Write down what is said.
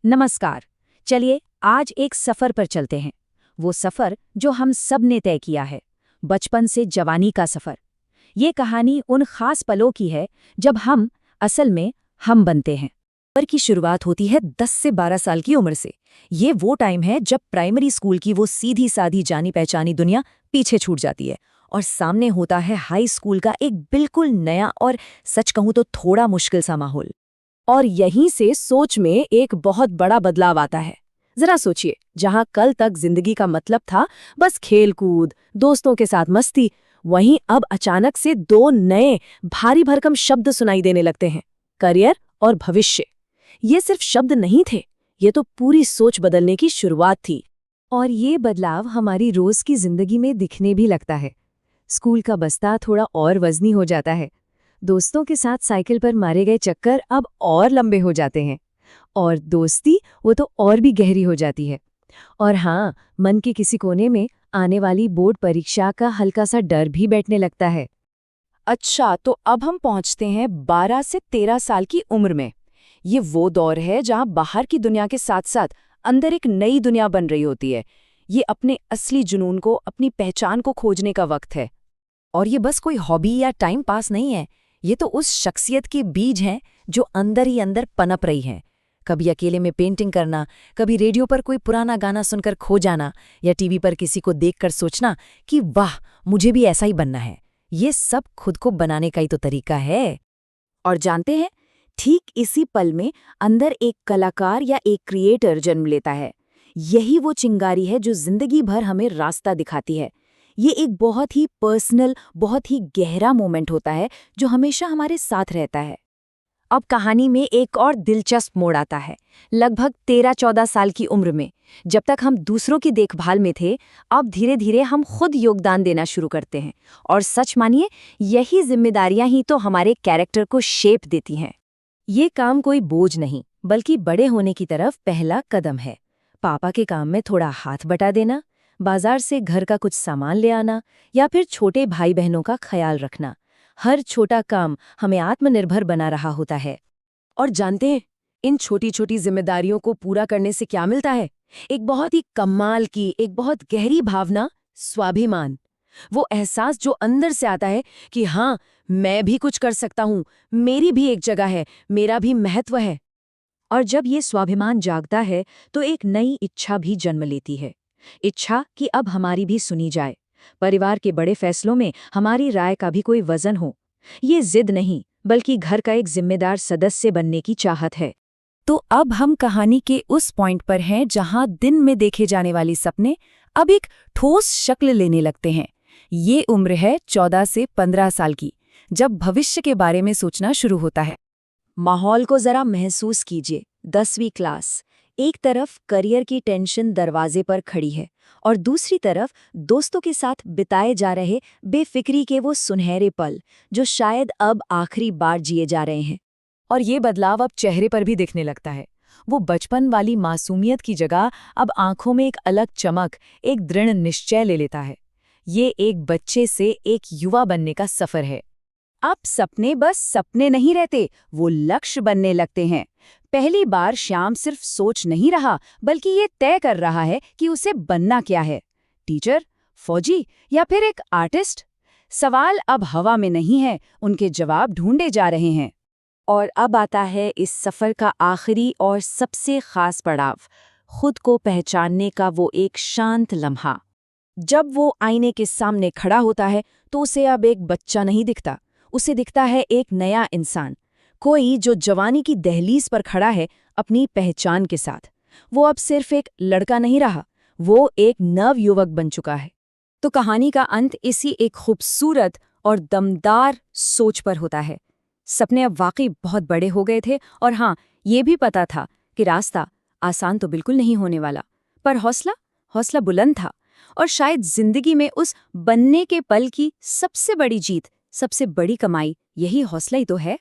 नमस्कार। चलिए आज एक सफर पर चलते हैं। वो सफर जो हम सब ने तय किया है, बचपन से जवानी का सफर। ये कहानी उन खास पलों की है जब हम असल में हम बनते हैं। सफर की शुरुआत होती है 10 से 12 साल की उम्र से। ये वो टाइम है जब प्राइमरी स्कूल की वो सीधी साधी जानी पहचानी दुनिया पीछे छूट जाती है और सामने होता है हाई स्कूल का एक बिल्कुल नया और सच कहूं तो थोड़ा मुश्किल सा माहौल। और यहीं से सोच में एक बहुत बड़ा बदलाव आता है। जरा सोचिए, जहां कल तक जिंदगी का मतलब था बस खेल कूद, दोस्तों के साथ मस्ती, वहीं अब अचानक से दो नए भारी भरकम शब्द सुनाई देने लगते हैं, करियर और भविष्य। ये सिर्फ शब्द नहीं थे, ये तो पूरी सोच बदलने की शुरुआत थी। और ये बदलाव हमारी रोज की जिंदगी में दिखने भी लगता है। स्कूल का बस्ता थोड़ा और वजनी हो जाता है, दोस्तों के साथ साइकिल पर मारे गए चक्कर अब और लंबे हो जाते हैं, और दोस्ती वो तो और भी गहरी हो जाती है। और हाँ, मन के किसी कोने में आने वाली बोर्ड परीक्षा का हल्का सा डर भी बैठने लगता है। अच्छा, तो अब हम पहुंचते हैं 12 से 13 साल की उम्र में। ये वो दौर है जहां बाहर की दुनिया के साथ साथ अंदर एक नई दुनिया बन रही होती है। ये अपने असली जुनून को, अपनी पहचान को खोजने का वक्त है। और ये बस कोई हॉबी या टाइम पास नहीं है, ये तो उस शख्सियत के बीज हैं जो अंदर ही अंदर पनप रही हैं। कभी अकेले में पेंटिंग करना, कभी रेडियो पर कोई पुराना गाना सुनकर खो जाना, या टीवी पर किसी को देखकर सोचना कि वाह, मुझे भी ऐसा ही बनना है। ये सब खुद को बनाने का ही तो तरीका है। और जानते हैं, ठीक इसी पल में अंदर एक कलाकार या एक क्रिएटर जन्म लेता है। यही वो चिंगारी है जो जिंदगी भर हमें रास्ता दिखाती है। ये एक बहुत ही पर्सनल, बहुत ही गहरा मोमेंट होता है जो हमेशा हमारे साथ रहता है। अब कहानी में एक और दिलचस्प मोड़ आता है। लगभग 13-14 साल की उम्र में, जब तक हम दूसरों की देखभाल में थे, अब धीरे धीरे हम खुद योगदान देना शुरू करते हैं। और सच मानिए, यही जिम्मेदारियां ही तो हमारे कैरेक्टर को शेप देती हैं। ये काम कोई बोझ नहीं, बल्कि बड़े होने की तरफ पहला कदम है। पापा के काम में थोड़ा हाथ बटा देना, बाजार से घर का कुछ सामान ले आना, या फिर छोटे भाई बहनों का ख्याल रखना। हर छोटा काम हमें आत्मनिर्भर बना रहा होता है। और जानते हैं, इन छोटी छोटी जिम्मेदारियों को पूरा करने से क्या मिलता है? एक बहुत ही कमाल की, एक बहुत गहरी भावना, स्वाभिमान। वो एहसास जो अंदर से आता है कि हाँ, मैं भी कुछ कर सकता हूँ, मेरी भी एक जगह है, मेरा भी महत्व है। और जब ये स्वाभिमान जागता है तो एक नई इच्छा भी जन्म लेती है। इच्छा कि अब हमारी भी सुनी जाए, परिवार के बड़े फैसलों में हमारी राय का भी कोई वजन हो। ये जिद नहीं, बल्कि घर का एक जिम्मेदार सदस्य बनने की चाहत है। तो अब हम कहानी के उस पॉइंट पर हैं जहां दिन में देखे जाने वाले सपने अब एक ठोस शक्ल लेने लगते हैं। ये उम्र है 14 से 15 साल की, जब भविष्य के बारे में सोचना शुरू होता है। माहौल को जरा महसूस कीजिए। 10वीं क्लास। एक तरफ करियर की टेंशन दरवाजे पर खड़ी है, और दूसरी तरफ दोस्तों के साथ बिताए जा रहे बेफिक्री के वो सुनहरे पल जो शायद अब आखिरी बार जिए जा रहे हैं। और ये बदलाव अब चेहरे पर भी दिखने लगता है। वो बचपन वाली मासूमियत की जगह अब आंखों में एक अलग चमक, एक दृढ़ निश्चय ले लेता है। ये एक बच्चे से एक युवा बनने का सफर है। अब सपने बस सपने नहीं रहते, वो लक्ष्य बनने लगते हैं। पहली बार श्याम सिर्फ सोच नहीं रहा, बल्कि ये तय कर रहा है कि उसे बनना क्या है। टीचर, फौजी, या फिर एक आर्टिस्ट? सवाल अब हवा में नहीं है, उनके जवाब ढूंढे जा रहे हैं। और अब आता है इस सफर का आखिरी और सबसे खास पड़ाव, खुद को पहचानने का वो एक शांत लम्हा। जब वो आईने के सामने खड़ा होता है तो उसे अब एक बच्चा नहीं दिखता, उसे दिखता है एक नया इंसान, कोई जो जवानी की दहलीज पर खड़ा है अपनी पहचान के साथ। वो अब सिर्फ एक लड़का नहीं रहा, वो एक नव युवक बन चुका है। तो कहानी का अंत इसी एक खूबसूरत और दमदार सोच पर होता है। सपने अब वाकई बहुत बड़े हो गए थे, और हाँ, ये भी पता था कि रास्ता आसान तो बिल्कुल नहीं होने वाला, पर हौसला बुलंद था। और शायद जिंदगी में उस बनने के पल की सबसे बड़ी जीत, सबसे बड़ी कमाई यही हौसला ही तो है।